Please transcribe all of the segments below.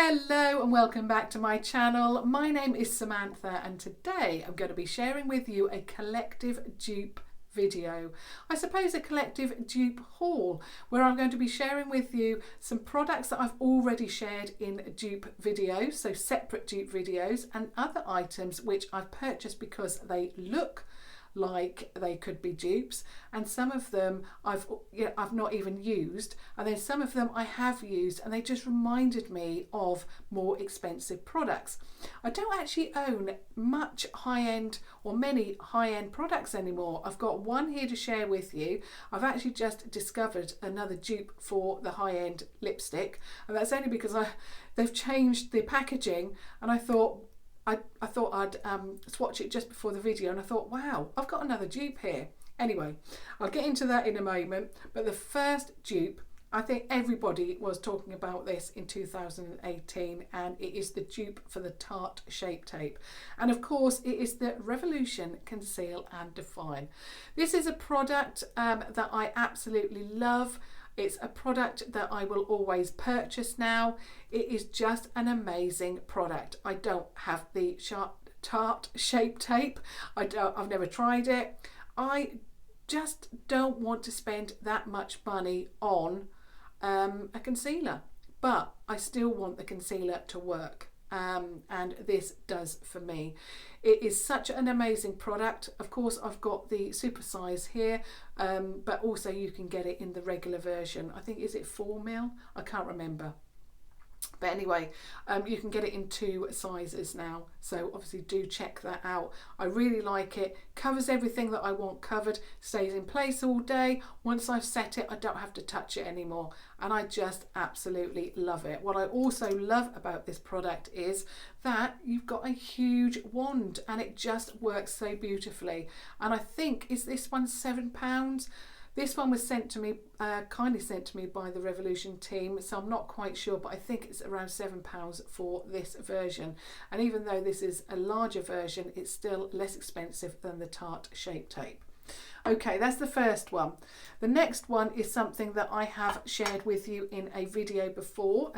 Hello and welcome back to my channel. My name is Samantha and today I'm going to be sharing with you a collective dupe video. I suppose a collective dupe haul where I'm going to be sharing with you some products that I've already shared in dupe videos, so separate dupe videos, and other items which I've purchased because they look like they could be dupes, and some of them I've not even used, and then some of them I have used and they just reminded me of more expensive products. I don't actually own much high-end or many high-end products anymore. I've got one here to share with you. I've actually just discovered another dupe for the high-end lipstick, and that's only because they've changed the packaging, and I thought I'd swatch it just before the video, and I thought, wow, I've got another dupe here. Anyway, I'll get into that in a moment, but the first dupe, I think everybody was talking about this in 2018, and it is the dupe for the Tarte Shape Tape. And of course, it is the Revolution Conceal and Define. This is a product that I absolutely love. It's a product that I will always purchase now. It is just an amazing product. I don't have the Tarte Shape Tape. I've never tried it. I just don't want to spend that much money on a concealer, but I still want the concealer to work. And this does for me. It is such an amazing product. Of course, I've got the super size here, but also you can get it in the regular version. I think, is it 4ml? I can't remember. But anyway, you can get it in 2 sizes now, so obviously do check that out. I really like it. Covers everything that I want covered, stays in place all day. Once I've set it, I don't have to touch it anymore, and I just absolutely love it. What I also love about this product is that you've got a huge wand and it just works so beautifully. And I think, is this one £7? This one was sent to me, kindly sent to me by the Revolution team, so I'm not quite sure, but I think it's around £7 for this version. And even though this is a larger version, it's still less expensive than the Tarte Shape Tape. Okay, that's the first one. The next one is something that I have shared with you in a video before,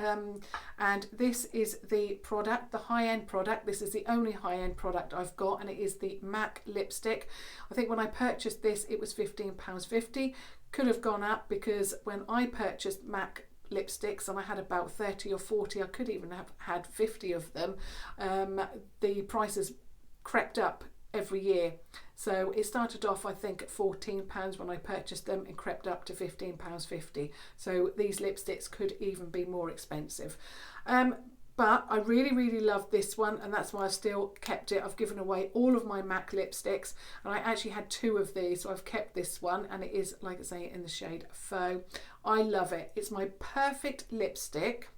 and this is the product, the high-end product. This is the only high-end product I've got, and it is the MAC lipstick. I think when I purchased this, it was £15.50. Could have gone up because when I purchased MAC lipsticks and I had about 30 or 40, I could even have had 50 of them, the prices crept up every year. So it started off, I think, at £14 when I purchased them and crept up to £15.50. So these lipsticks could even be more expensive. But I really love this one, and that's why I've still kept it. I've given away all of my MAC lipsticks, and I actually had 2 of these, so I've kept this one, and it is, like I say, in the shade Faux. I love it. It's my perfect lipstick.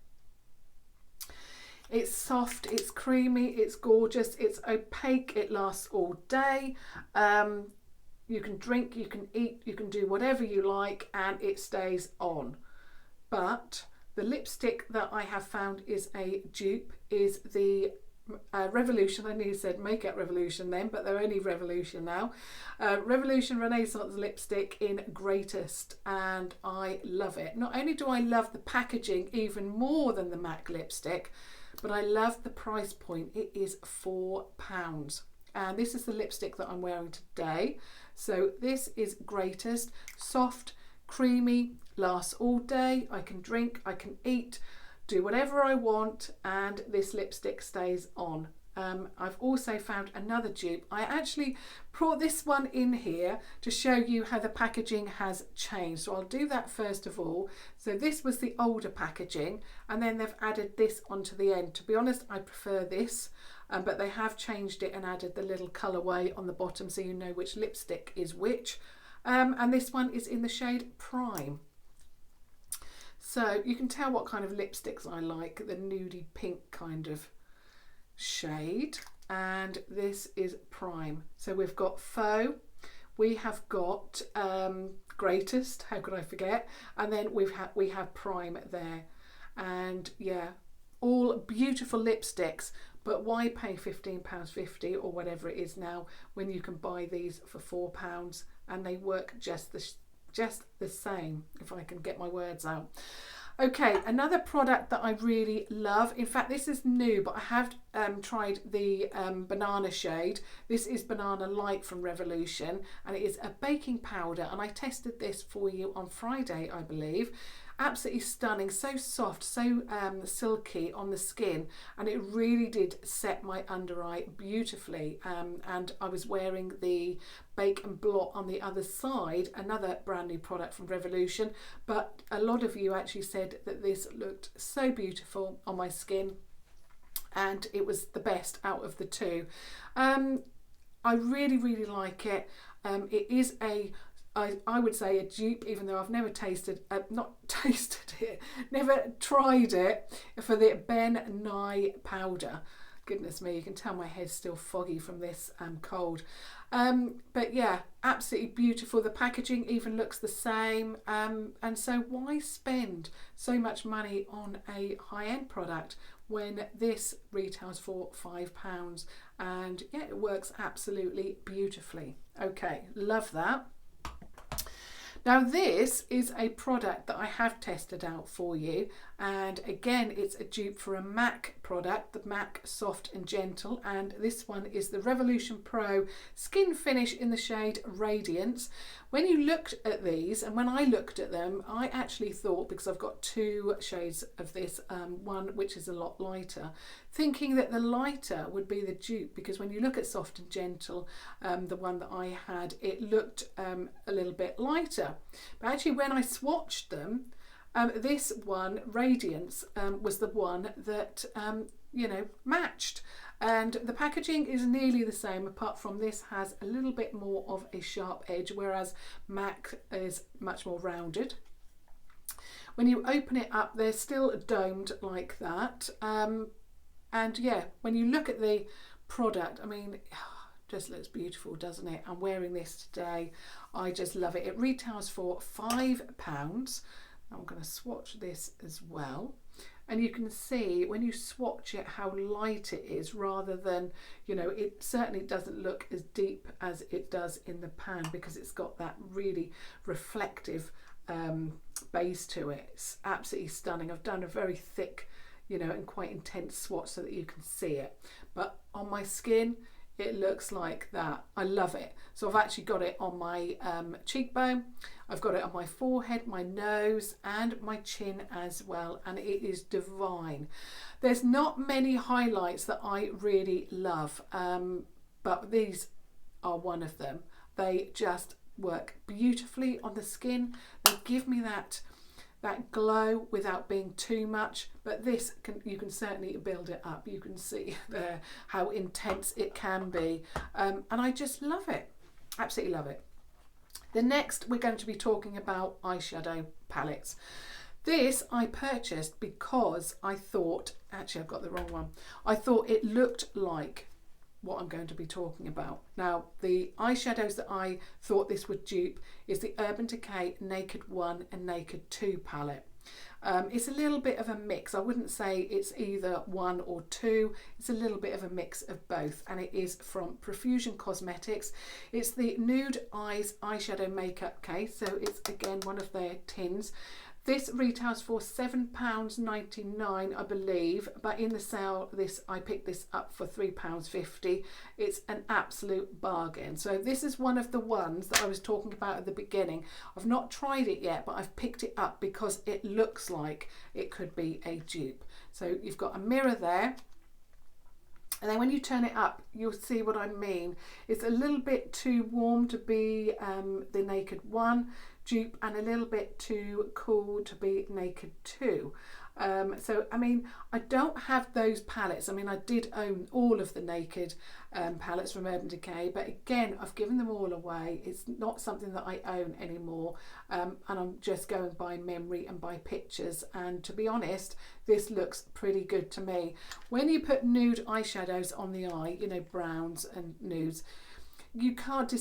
It's soft, it's creamy, it's gorgeous, it's opaque, it lasts all day. You can drink, you can eat, you can do whatever you like, and it stays on. But the lipstick that I have found is a dupe is the Revolution. I nearly said Makeup Revolution then, but they're only Revolution now. Revolution Renaissance lipstick in Greatest, and I love it. Not only do I love the packaging even more than the MAC lipstick, but I love the price point. It is £4, and this is the lipstick that I'm wearing today. So this is Greatest, soft, creamy, lasts all day. I can drink, I can eat, do whatever I want, and this lipstick stays on. I've also found another dupe. I actually brought this one in here to show you how the packaging has changed. So I'll do that first of all. So this was the older packaging, and then they've added this onto the end. To be honest, I prefer this, but they have changed it and added the little colourway on the bottom so you know which lipstick is which. And this one is in the shade Prime. So you can tell what kind of lipsticks I like, the nudie pink kind of shade, and this is Prime. So we've got Faux, we have got Greatest, how could I forget, and then we have Prime there. And yeah, all beautiful lipsticks, but why pay £15.50 or whatever it is now when you can buy these for £4 and they work just the same, if I can get my words out. Okay, another product that I really love, in fact this is new, but I have tried the banana shade. This is Banana Light from Revolution, and it is a baking powder, and I tested this for you on Friday, I believe. Absolutely stunning, so soft, so silky on the skin, and it really did set my under eye beautifully. And I was wearing the Bake and Blot on the other side, another brand new product from Revolution, but a lot of you actually said that this looked so beautiful on my skin, and it was the best out of the two. I really like it. It is I would say a dupe, even though I've never tasted, not tasted it, never tried it, for the Ben Nye powder. Goodness me, you can tell my head's still foggy from this cold. But yeah, absolutely beautiful. The packaging even looks the same. And so why spend so much money on a high-end product when this retails for £5? And yeah, it works absolutely beautifully. Okay, love that. Now this is a product that I have tested out for you, and again it's a dupe for a MAC product, the MAC Soft and Gentle, and this one is the Revolution Pro Skin Finish in the shade Radiance. When you looked at these, and when I looked at them, I actually thought, because I've got two shades of this, one which is a lot lighter, thinking that the lighter would be the dupe, because when you look at Soft and Gentle, the one that I had, it looked a little bit lighter. But actually when I swatched them, this one, Radiance, was the one that you know, matched. And the packaging is nearly the same, apart from this has a little bit more of a sharp edge, whereas MAC is much more rounded. When you open it up, they're still domed like that. And yeah, when you look at the product, I mean, just looks beautiful, doesn't it? I'm wearing this today. I just love it. It retails for £5. I'm going to swatch this as well. And you can see when you swatch it how light it is, rather than, you know, it certainly doesn't look as deep as it does in the pan, because it's got that really reflective base to it. It's absolutely stunning. I've done a very thick, you know, and quite intense swatch so that you can see it. But on my skin, it looks like that. I love it. So I've actually got it on my cheekbone, I've got it on my forehead, my nose and my chin as well, and it is divine. There's not many highlights that I really love, but these are one of them. They just work beautifully on the skin. They give me that glow without being too much, but this you can certainly build it up. You can see there how intense it can be, and I just love it, absolutely love it. The next we're going to be talking about eyeshadow palettes. This I purchased because I thought, actually I've got the wrong one, I thought it looked like what I'm going to be talking about. Now, the eyeshadows that I thought this would dupe is the Urban Decay Naked 1 and Naked 2 palette. It's a little bit of a mix. I wouldn't say it's either 1 or 2. It's a little bit of a mix of both, and it is from Profusion Cosmetics. It's the Nude Eyes eyeshadow makeup case, so it's again one of their tins. This retails for £7.99, I believe, but in the sale, I picked this up for £3.50. It's an absolute bargain. So this is one of the ones that I was talking about at the beginning. I've not tried it yet, but I've picked it up because it looks like it could be a dupe. So you've got a mirror there. And then when you turn it up, you'll see what I mean. It's a little bit too warm to be the Naked 1 dupe, and a little bit too cool to be Naked 2. So I mean, I don't have those palettes. I mean, I did own all of the Naked palettes from Urban Decay, but again, I've given them all away. It's not something that I own anymore, and I'm just going by memory and by pictures, and to be honest, this looks pretty good to me. When you put nude eyeshadows on the eye, you know, browns and nudes, you can't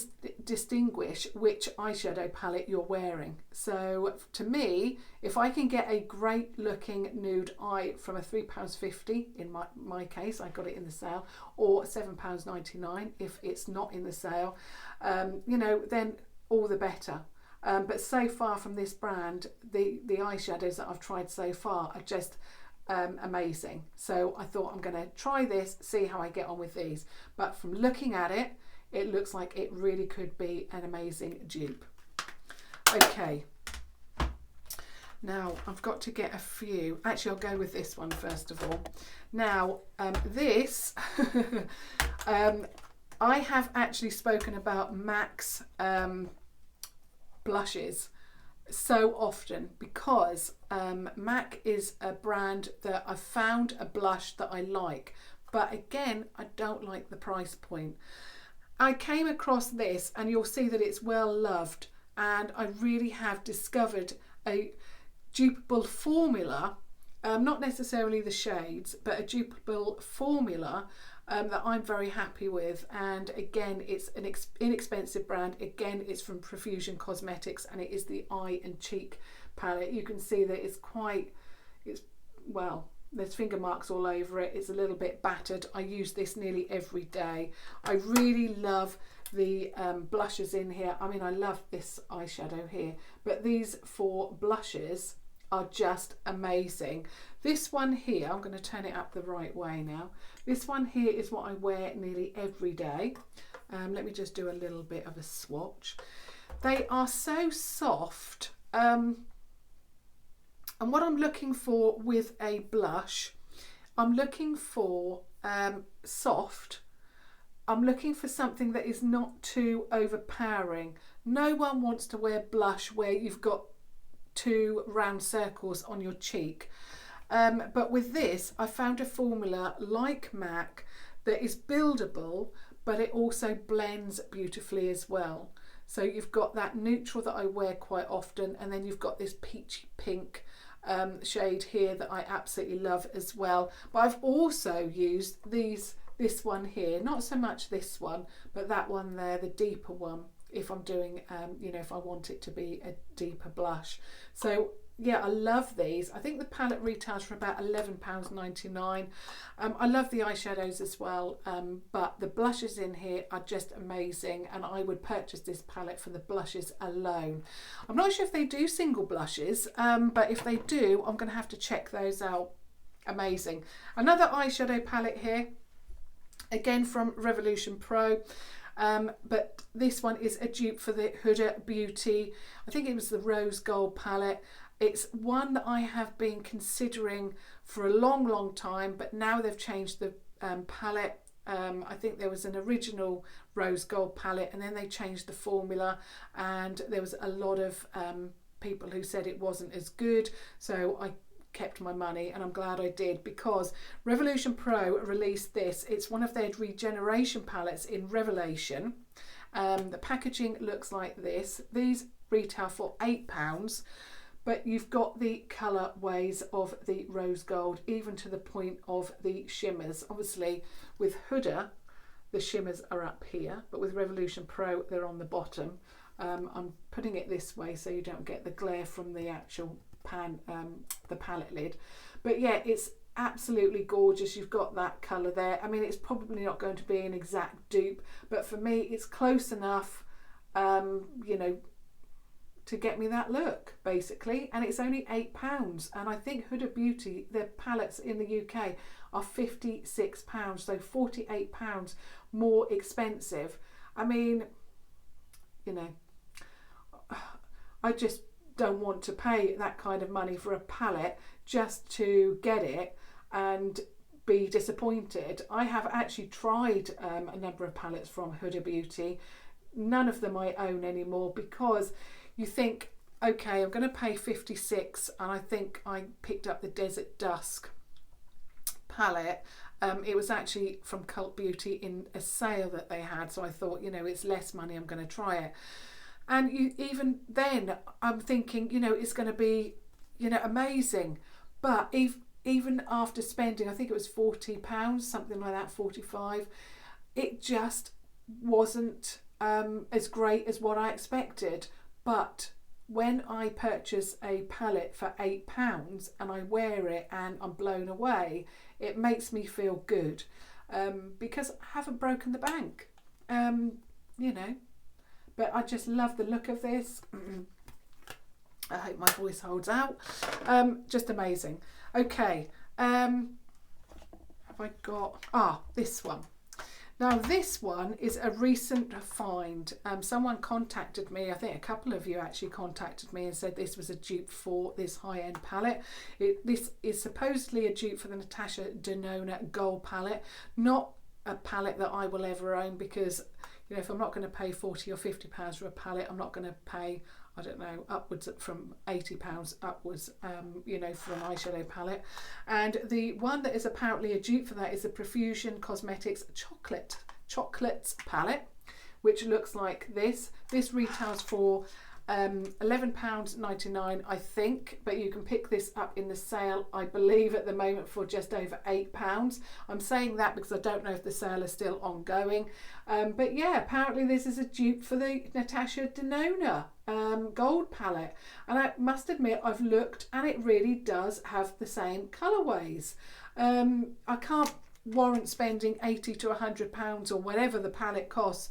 distinguish which eyeshadow palette you're wearing. So to me, if I can get a great looking nude eye from a £3.50, in my case, I got it in the sale, or £7.99 if it's not in the sale, you know, then all the better. But so far from this brand, the eyeshadows that I've tried so far are just amazing. So I thought I'm going to try this, see how I get on with these. But from looking at it, it looks like it really could be an amazing dupe. Okay. Now I've got to get a few. Actually, I'll go with this one first of all. Now this, I have actually spoken about MAC's blushes so often because MAC is a brand that I've found a blush that I like, but again, I don't like the price point. I came across this, and you'll see that it's well loved, and I really have discovered a dupeable formula, not necessarily the shades, but a dupeable formula that I'm very happy with. And again, it's an inexpensive brand. Again, it's from Profusion Cosmetics, and it is the Eye and Cheek palette. You can see that well, there's finger marks all over it. It's a little bit battered. I use this nearly every day. I really love the blushes in here. I mean, I love this eyeshadow here, but these 4 blushes are just amazing. This one here, I'm going to turn it up the right way now. This one here is what I wear nearly every day. Let me just do a little bit of a swatch. They are so soft. And what I'm looking for with a blush, I'm looking for soft. I'm looking for something that is not too overpowering. No one wants to wear blush where you've got 2 round circles on your cheek. But with this, I found a formula like MAC that is buildable, but it also blends beautifully as well. So you've got that neutral that I wear quite often, and then you've got this peachy pink shade here that I absolutely love as well. But I've also used this one here, not so much this one, but that one there, the deeper one, if I'm doing, if I want it to be a deeper blush. So yeah, I love these. I think the palette retails for about £11.99. I love the eyeshadows as well, but the blushes in here are just amazing, and I would purchase this palette for the blushes alone. I'm not sure if they do single blushes, but if they do, I'm going to have to check those out. Amazing. Another eyeshadow palette here, again from Revolution Pro. But this one is a dupe for the Huda Beauty. I think it was the Rose Gold palette. It's one that I have been considering for a long time, but now they've changed the palette. I think there was an original Rose Gold palette, and then they changed the formula, and there was a lot of people who said it wasn't as good, so I kept my money, and I'm glad I did, because Revolution Pro released this. It's one of their Regeneration palettes in Revelation. The packaging looks like this. These retail for £8, but you've got the colourways of the Rose Gold, even to the point of the shimmers. Obviously with Huda the shimmers are up here, but with Revolution Pro they're on the bottom. I'm putting it this way so you don't get the glare from the actual pan, the palette lid. But yeah, it's absolutely gorgeous. You've got that colour there. I mean, it's probably not going to be an exact dupe, but for me it's close enough, to get me that look basically. And it's only £8, and I think Huda Beauty, their palettes in the UK are £56, so £48 more expensive. I mean, I just don't want to pay that kind of money for a palette just to get it and be disappointed. I have actually tried a number of palettes from Huda Beauty. None of them I own anymore, because you think, okay, I'm going to pay £56, and I think I picked up the Desert Dusk palette. It was actually from Cult Beauty in a sale that they had, so I thought, it's less money, I'm going to try it. And even then I'm thinking, it's going to be, amazing. But even after spending, I think it was £40, something like that, 45, it just wasn't as great as what I expected. But when I purchase a palette for £8 and I wear it and I'm blown away, it makes me feel good, because I haven't broken the bank, But I just love the look of this. I hope my voice holds out. Just amazing. Okay, have I got, this one. Now this one is a recent find. Someone contacted me, I think a couple of you actually contacted me and said this was a dupe for this high-end palette. This is supposedly a dupe for the Natasha Denona Gold palette. Not a palette that I will ever own, because you know, if I'm not going to pay 40 or 50 pounds for a palette, I'm not going to pay, I don't know, upwards from 80 pounds upwards, you know, for an eyeshadow palette. And the one that is apparently a dupe for that is the Profusion Cosmetics Chocolates palette, which looks like this. This retails for £11.99 I think, but you can pick this up in the sale, I believe at the moment, for just over £8. I'm saying that because I don't know if the sale is still ongoing, but yeah, apparently this is a dupe for the Natasha Denona Gold palette, and I must admit I've looked and it really does have the same colourways. I can't warrant spending £80 to £100 or whatever the palette costs,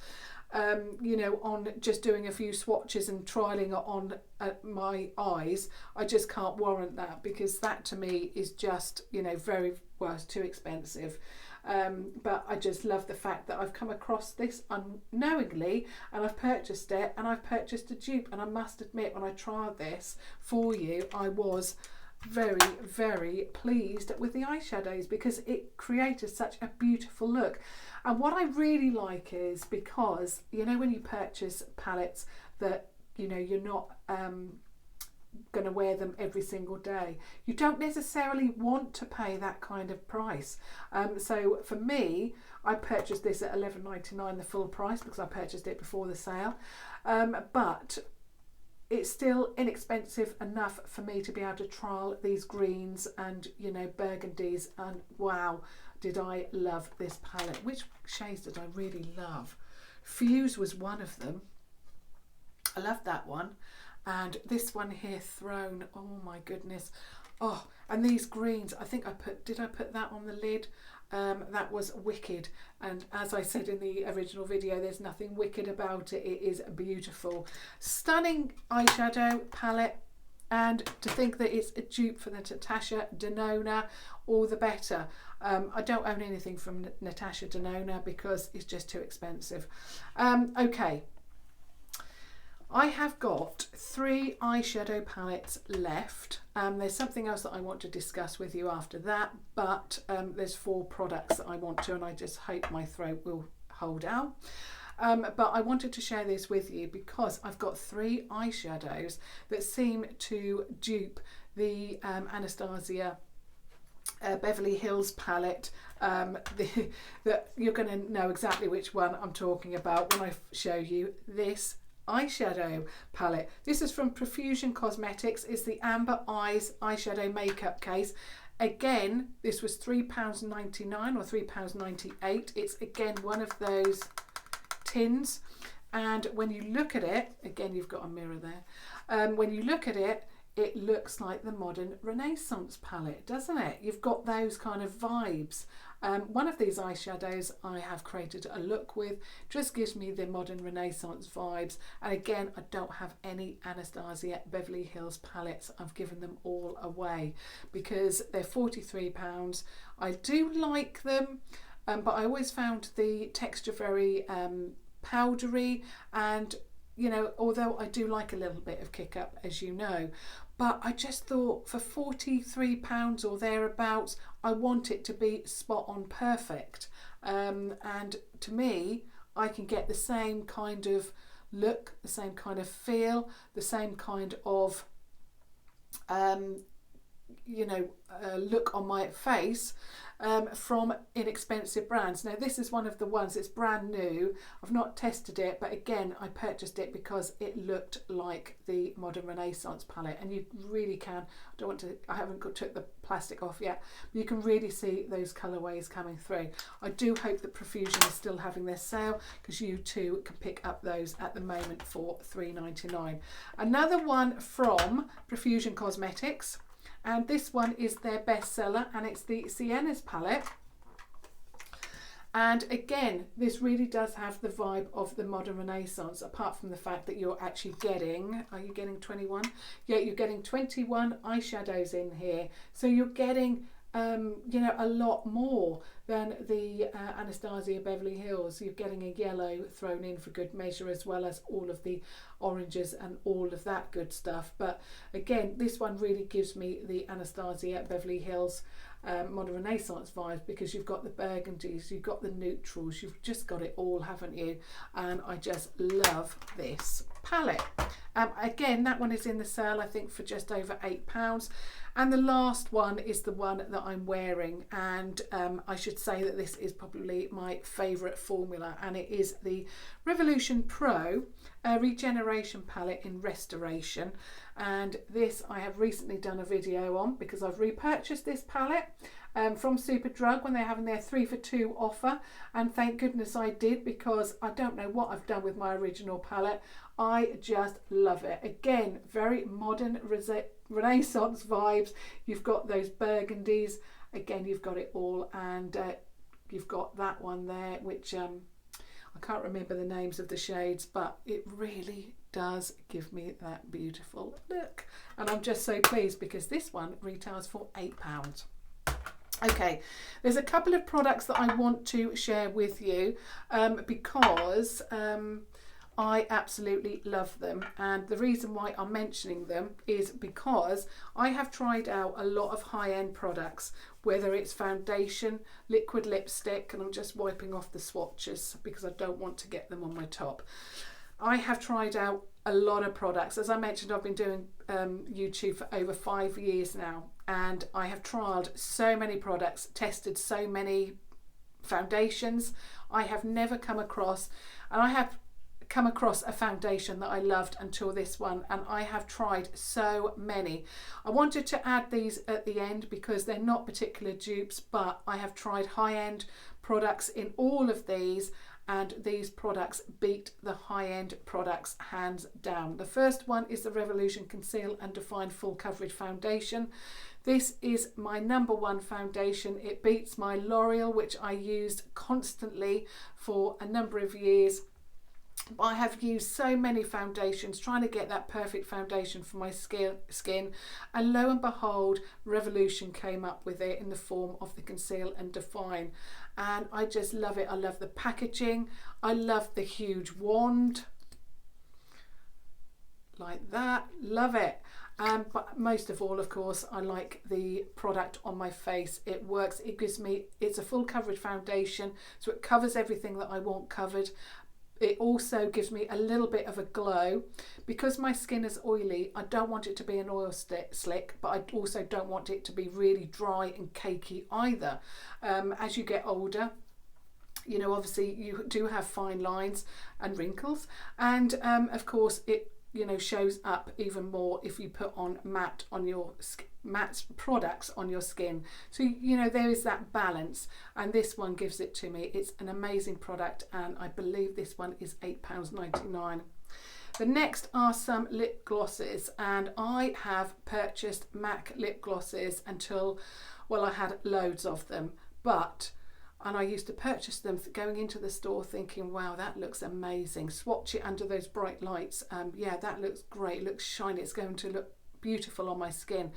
you know, on just doing a few swatches and trialing it on my eyes. I just can't warrant that, because that to me is just, you know, very, well, it's too expensive. But I just love the fact that I've come across this unknowingly and I've purchased it, and I've purchased a dupe. And I must admit, when I tried this for you, I was very, very pleased with the eyeshadows, because it created such a beautiful look. And what I really like is, because you know, when you purchase palettes that, you know, you're not going to wear them every single day, you don't necessarily want to pay that kind of price. So for me, I purchased this at £11.99 the full price, because I purchased it before the sale, but it's still inexpensive enough for me to be able to trial these greens and, you know, burgundies, and wow, did I love this palette. Which shades did I really love? Fuse was one of them. I love that one. And this one here, Throne, oh my goodness. Oh, and these greens, I think did I put that on the lid? That was wicked, and as I said in the original video, there's nothing wicked about it. It is beautiful. Stunning eyeshadow palette, and to think that it's a dupe for the Natasha Denona, all the better. I don't own anything from Natasha Denona because it's just too expensive. Okay, I have got 3 eyeshadow palettes left. There's something else that I want to discuss with you after that, but there's 4 products that I want to, and I just hope my throat will hold out. But I wanted to share this with you because I've got 3 eyeshadows that seem to dupe the Anastasia Beverly Hills palette. That you're going to know exactly which one I'm talking about when I show you this eyeshadow palette. This is from Profusion Cosmetics. It's the Amber Eyes eyeshadow makeup case. Again, this was £3.99 or £3.98. It's again one of those tins, and when you look at it, again, you've got a mirror there. When you look at it, it looks like the modern Renaissance palette, doesn't it? You've got those kind of vibes. One of these eyeshadows I have created a look with, just gives me the modern Renaissance vibes. And again, I don't have any Anastasia Beverly Hills palettes. I've given them all away because they're £43. I do like them, but I always found the texture very powdery, and you know, although I do like a little bit of kick up, as you know, but I just thought for £43 or thereabouts, I want it to be spot on perfect. And to me, I can get the same kind of look, the same kind of feel, the same kind of look on my face from inexpensive brands. Now this is one of the ones, it's brand new. I've not tested it, but again, I purchased it because it looked like the modern Renaissance palette, and you really can, I haven't took the plastic off yet, but you can really see those colorways coming through. I do hope that Profusion is still having their sale, because you too can pick up those at the moment for £3.99. Another one from Profusion Cosmetics, and this one is their bestseller, and it's the Siennas palette. And again, this really does have the vibe of the modern Renaissance, apart from the fact that you're actually getting, are you getting 21? Yeah, you're getting 21 eyeshadows in here. So you're getting, you know, a lot more than the Anastasia Beverly Hills. You're getting a yellow thrown in for good measure, as well as all of the oranges and all of that good stuff. But again, this one really gives me the Anastasia Beverly Hills modern Renaissance vibes, because you've got the burgundies, you've got the neutrals, you've just got it all, haven't you? And I just love this palette. Again, that one is in the sale, I think, for just over £8. And the last one is the one that I'm wearing, and I should say that this is probably my favourite formula, and it is the Revolution Pro Regeneration palette in Restoration. And this I have recently done a video on, because I've repurchased this palette from Superdrug when they're having their 3 for 2 offer, and thank goodness I did, because I don't know what I've done with my original palette. I just love it. Again, very modern Renaissance vibes. You've got those burgundies, again you've got it all, and you've got that one there, which I can't remember the names of the shades, but it really does give me that beautiful look, and I'm just so pleased because this one retails for £8. Okay, there's a couple of products that I want to share with you because I absolutely love them, and the reason why I'm mentioning them is because I have tried out a lot of high-end products, whether it's foundation, liquid lipstick, and I'm just wiping off the swatches because I don't want to get them on my top. I have tried out a lot of products. As I mentioned, I've been doing YouTube for over 5 years now, and I have trialed so many products, tested so many foundations. I have never come across, and I have come across a foundation that I loved until this one, and I have tried so many. I wanted to add these at the end because they're not particular dupes, but I have tried high-end products in all of these, and these products beat the high-end products hands down. The first one is the Revolution Conceal and Define Full Coverage Foundation. This is my #1 foundation. It beats my L'Oreal, which I used constantly for a number of years. I have used so many foundations trying to get that perfect foundation for my skin, and lo and behold, Revolution came up with it in the form of the Conceal and Define, and I just love it. I love the packaging, I love the huge wand like that, love it. But most of all, of course, I like the product on my face. It works, it gives me, it's a full coverage foundation, so it covers everything that I want covered. It also gives me a little bit of a glow. Because my skin is oily, I don't want it to be an oil slick, but I also don't want it to be really dry and cakey either. As you get older, you know, obviously you do have fine lines and wrinkles, and of course it, you know, shows up even more if you put on matte products on your skin. So, you know, there is that balance, and this one gives it to me. It's an amazing product, and I believe this one is £8.99. The next are some lip glosses, and I have purchased MAC lip glosses until, well, I had loads of them, and I used to purchase them going into the store thinking, wow, that looks amazing. Swatch it under those bright lights. Yeah, that looks great. It looks shiny. It's going to look beautiful on my skin.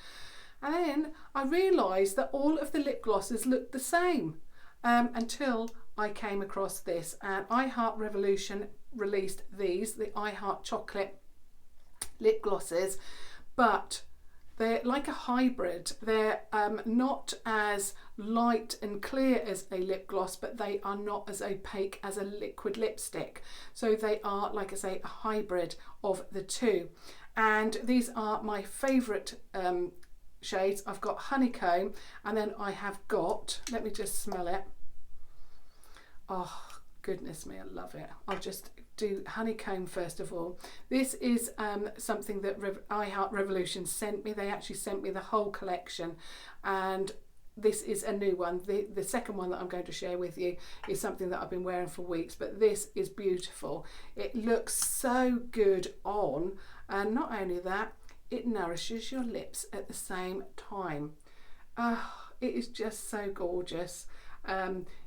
And then I realised that all of the lip glosses looked the same until I came across this. And I Heart Revolution released these, the I Heart Chocolate lip glosses, but they're like a hybrid. They're not as light and clear as a lip gloss, but they are not as opaque as a liquid lipstick. So they are, like I say, a hybrid of the two. And these are my favourite shades. I've got Honeycomb, and then I have got, let me just smell it. Oh, goodness me, I love it. I'll just do Honeycomb first of all. This is something that I Heart Revolution sent me. They actually sent me the whole collection, and this is a new one. The second one that I'm going to share with you is something that I've been wearing for weeks, but this is beautiful. It looks so good on, and not only that, it nourishes your lips at the same time. it is just so gorgeous.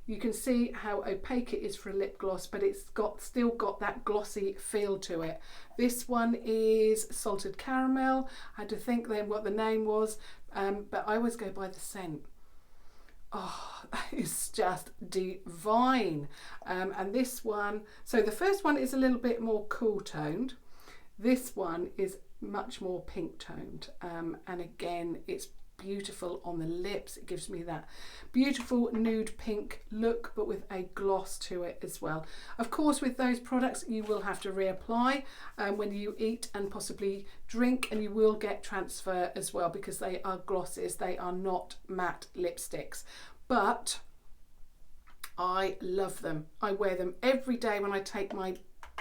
You can see how opaque it is for a lip gloss, but it's still got that glossy feel to it. This one is Salted Caramel. I had to think then what the name was, but I always go by the scent. Oh, it's just divine. And this one, so the first one is a little bit more cool toned. This one is much more pink toned. And again, it's beautiful on the lips. It gives me that beautiful nude pink look, but with a gloss to it as well. Of course, with those products you will have to reapply when you eat and possibly drink, and you will get transfer as well because they are glosses, they are not matte lipsticks. But I love them. I wear them every day when I take my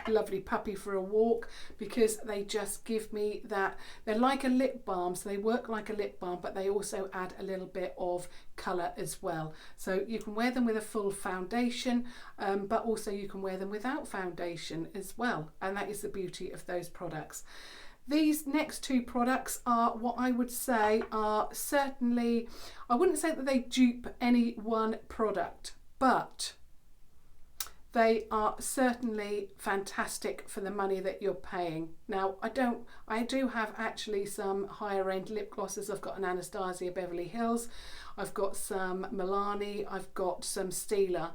lovely puppy for a walk, because they just give me that, they're like a lip balm, so they work like a lip balm, but they also add a little bit of colour as well. So you can wear them with a full foundation, but also you can wear them without foundation as well, and that is the beauty of those products. These next two products are what I would say are certainly, I wouldn't say that they dupe any one product, but they are certainly fantastic for the money that you're paying. Now, I do have actually some higher end lip glosses. I've got an Anastasia Beverly Hills, I've got some Milani, I've got some Stila,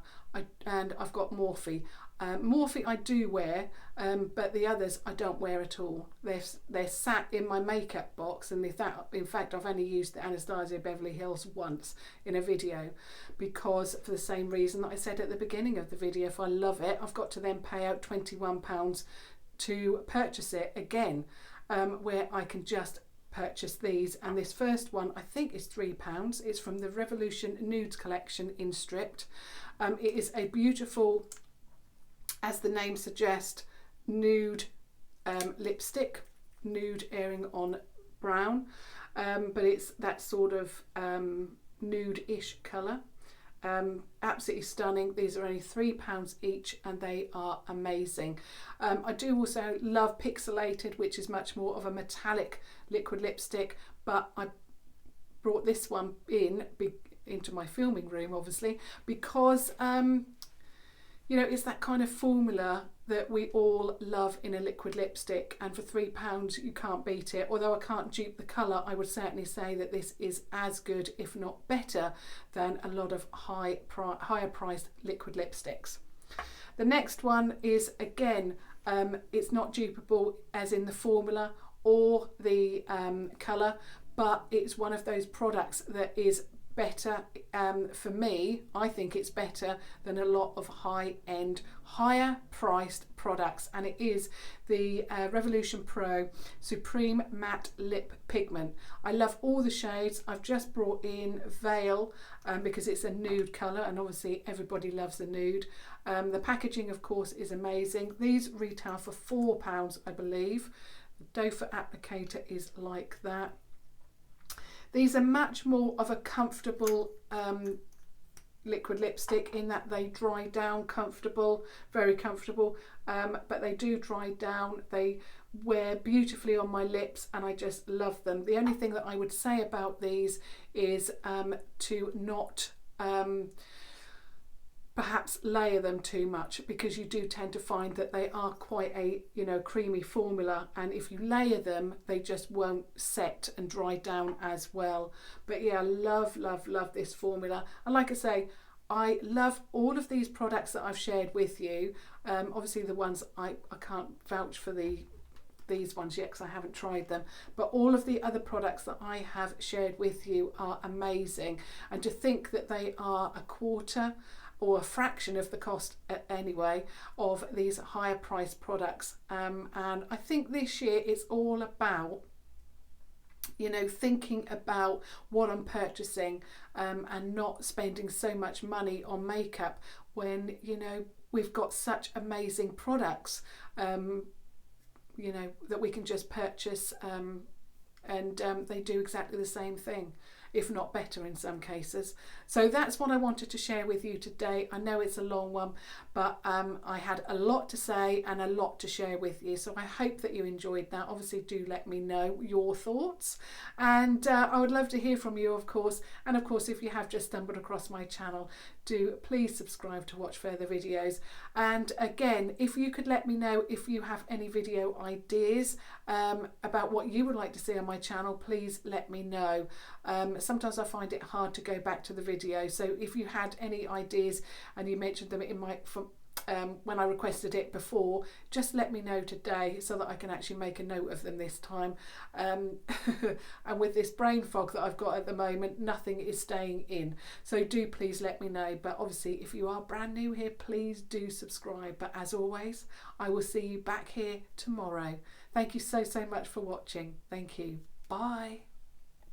and I've got Morphe. Morphe I do wear, but the others I don't wear at all. They're sat in my makeup box, and in fact I've only used the Anastasia Beverly Hills once in a video, because for the same reason that I said at the beginning of the video, if I love it, I've got to then pay out £21 to purchase it again, where I can just purchase these. And this first one I think is £3. It's from the Revolution Nudes collection in Stripped. It is a beautiful, as the name suggests, nude lipstick, nude airing on brown, but it's that sort of nude-ish colour. Absolutely stunning. These are only £3 each, and they are amazing. I do also love Pixelated, which is much more of a metallic liquid lipstick, but I brought this one into my filming room, obviously, because you know, it's that kind of formula that we all love in a liquid lipstick, and for £3 you can't beat it. Although I can't dupe the colour, I would certainly say that this is as good, if not better, than a lot of higher priced liquid lipsticks. The next one is, again, it's not dupeable as in the formula or the colour, but it's one of those products that is better, for me, I think it's better than a lot of high-end, higher priced products, and it is the Revolution Pro Supreme Matte Lip Pigment. I love all the shades. I've just brought in Veil because it's a nude colour, and obviously everybody loves the nude. The packaging, of course, is amazing. These retail for £4, I believe. The doe foot applicator is like that. These are much more of a comfortable liquid lipstick, in that they dry down comfortable, very comfortable, but they do dry down. They wear beautifully on my lips, and I just love them. The only thing that I would say about these is to not perhaps layer them too much, because you do tend to find that they are quite a, you know, creamy formula, and if you layer them they just won't set and dry down as well. But yeah, love this formula, and like I say, I love all of these products that I've shared with you. Obviously the ones I can't vouch for these ones yet because I haven't tried them, but all of the other products that I have shared with you are amazing, and to think that they are a quarter or a fraction of the cost anyway of these higher priced products, and I think this year it's all about, you know, thinking about what I'm purchasing, and not spending so much money on makeup when, you know, we've got such amazing products, you know, that we can just purchase, and they do exactly the same thing. if not better in some cases. So that's what I wanted to share with you today. I know it's a long one, but I had a lot to say and a lot to share with you. So I hope that you enjoyed that. Obviously, do let me know your thoughts. And I would love to hear from you, of course. And of course, if you have just stumbled across my channel, do please subscribe to watch further videos. And again, if you could let me know if you have any video ideas about what you would like to see on my channel, please let me know. Sometimes I find it hard to go back to the video, so if you had any ideas and you mentioned them in my when I requested it before, just let me know today so that I can actually make a note of them this time. And with this brain fog that I've got at the moment, nothing is staying in, so do please let me know. But obviously, if you are brand new here, please do subscribe. But as always, I will see you back here tomorrow. Thank you so much for watching. Thank you. Bye.